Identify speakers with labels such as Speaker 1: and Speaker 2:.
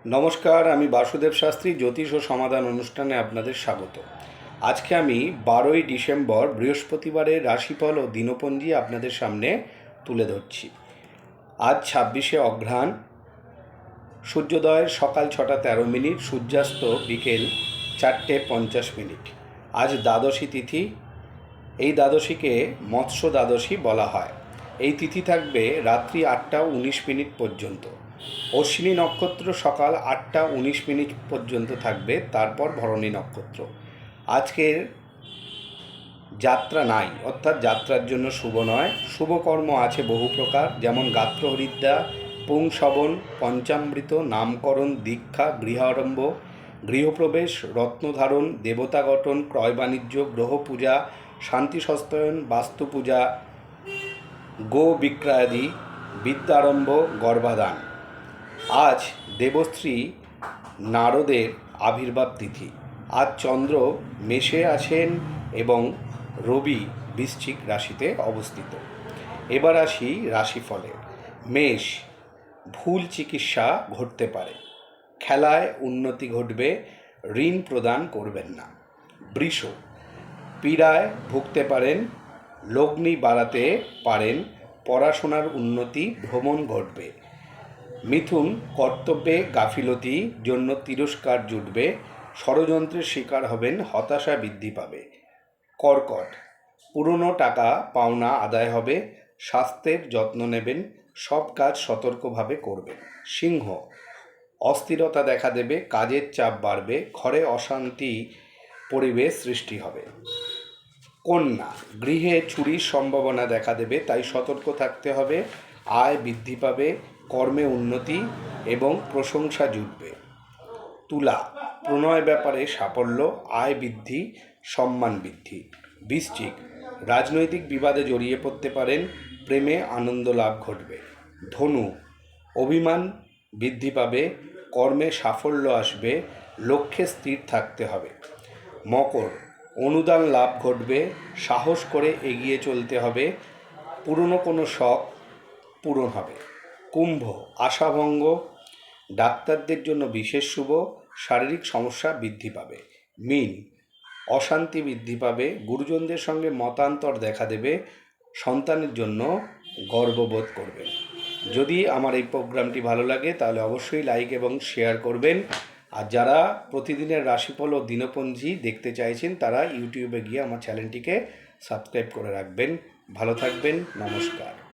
Speaker 1: নমস্কার, আমি বাসুদেব শাস্ত্রী জ্যোতিষ ও সমাধান অনুষ্ঠানে আপনাদের স্বাগত। আজকে আমি 12ই ডিসেম্বর বৃহস্পতিবারের রাশিফল ও দিনপঞ্জি আপনাদের সামনে তুলে ধরছি। আজ 26শে অঘ্রাণ, সূর্যোদয় সকাল 6টা 13 মিনিট, সূর্যাস্ত বিকেল 4টে 50 মিনিট। আজ দ্বাদশী তিথি। এই দ্বাদশীকে মৎস্য দ্বাদশী বলা হয়। এই তিথি থাকবে রাত্রি 8টা 19 মিনিট পর্যন্ত। অশ্বিনী নক্ষত্র সকাল 8টা 19 মিনিট পর্যন্ত থাকবে, তারপর ভরণী নক্ষত্র। আজকের যাত্রা নাই, অর্থাৎ যাত্রার জন্য শুভ নয়। শুভকর্ম আছে বহু প্রকার, যেমন গাত্রহরিদ্রা, পুংসবন, পঞ্চামৃত, নামকরণ, দীক্ষা, গৃহারম্ভ, গৃহপ্রবেশ, রত্নধারণ, দেবতা গঠন, ক্রয় বাণিজ্য, গ্রহ পূজা, শান্তি সস্তায়ন, বাস্তু পূজা, গো বিক্রয়াদি, বিদ্যারম্ভ, গর্ভাধান। আজ দেবশ্রী নারদের আবির্ভাব তিথি। আজ চন্দ্র মেষে আছেন এবং রবি বৃশ্চিক রাশিতে অবস্থিত। এবার আসি রাশিফলে। মেষ, ভুল চিকিৎসা ঘটতে পারে, খেলায় উন্নতি ঘটবে, ঋণ প্রদান করবেন না। বৃষ, পীড়ায় ভুগতে পারেন, লগ্নি বাড়াতে পারেন, পড়াশোনার উন্নতি, ভ্রমণ ঘটবে। মিথুন, কর্তব্যে গাফিলতি জন্য তিরস্কার জুটবে, ষড়যন্ত্রের শিকার হবেন, হতাশা বৃদ্ধি পাবে। কর্কট, পুরনো টাকা পাওনা আদায় হবে, স্বাস্থ্যের যত্ন নেবেন, সব কাজ সতর্কভাবে করবেন। সিংহ, অস্থিরতা দেখা দেবে, কাজের চাপ বাড়বে, ঘরে অশান্তি পরিবেশ সৃষ্টি হবে। কন্যা, গৃহে চুরির সম্ভাবনা দেখা দেবে, তাই সতর্ক থাকতে হবে। আয় বৃদ্ধি পাবে, কর্মে উন্নতি এবং প্রশংসা জুটবে। তুলা, প্রণয় ব্যাপারে সাফল্য, আয় বৃদ্ধি, সম্মান বৃদ্ধি। বৃশ্চিক, রাজনৈতিক বিবাদে জড়িয়ে পড়তে পারেন, প্রেমে আনন্দ লাভ ঘটবে। ধনু, অভিমান বৃদ্ধি পাবে, কর্মে সাফল্য আসবে, লক্ষ্যে স্থির থাকতে হবে। মকর, অনুদান লাভ ঘটবে, সাহস করে এগিয়ে চলতে হবে, পুরনো কোনো শখ পূরণ হবে। কুম্ভ, আশাভঙ্গ, ডাক্তারদের জন্য বিশেষ শুভ, শারীরিক সমস্যা বৃদ্ধি পাবে। মীন, অশান্তি বৃদ্ধি পাবে, গুরুজনদের সঙ্গে মতান্তর দেখা দেবে, সন্তানের জন্য গর্ববোধ করবেন। যদি আমার এই প্রোগ্রামটি ভালো লাগে তাহলে অবশ্যই লাইক এবং শেয়ার করবেন। আর যারা প্রতিদিনের রাশিফল ও দিনপঞ্জি দেখতে চাইছেন তারা ইউটিউবে গিয়ে আমার চ্যানেলটিকে সাবস্ক্রাইব করে রাখবেন। ভালো থাকবেন, নমস্কার।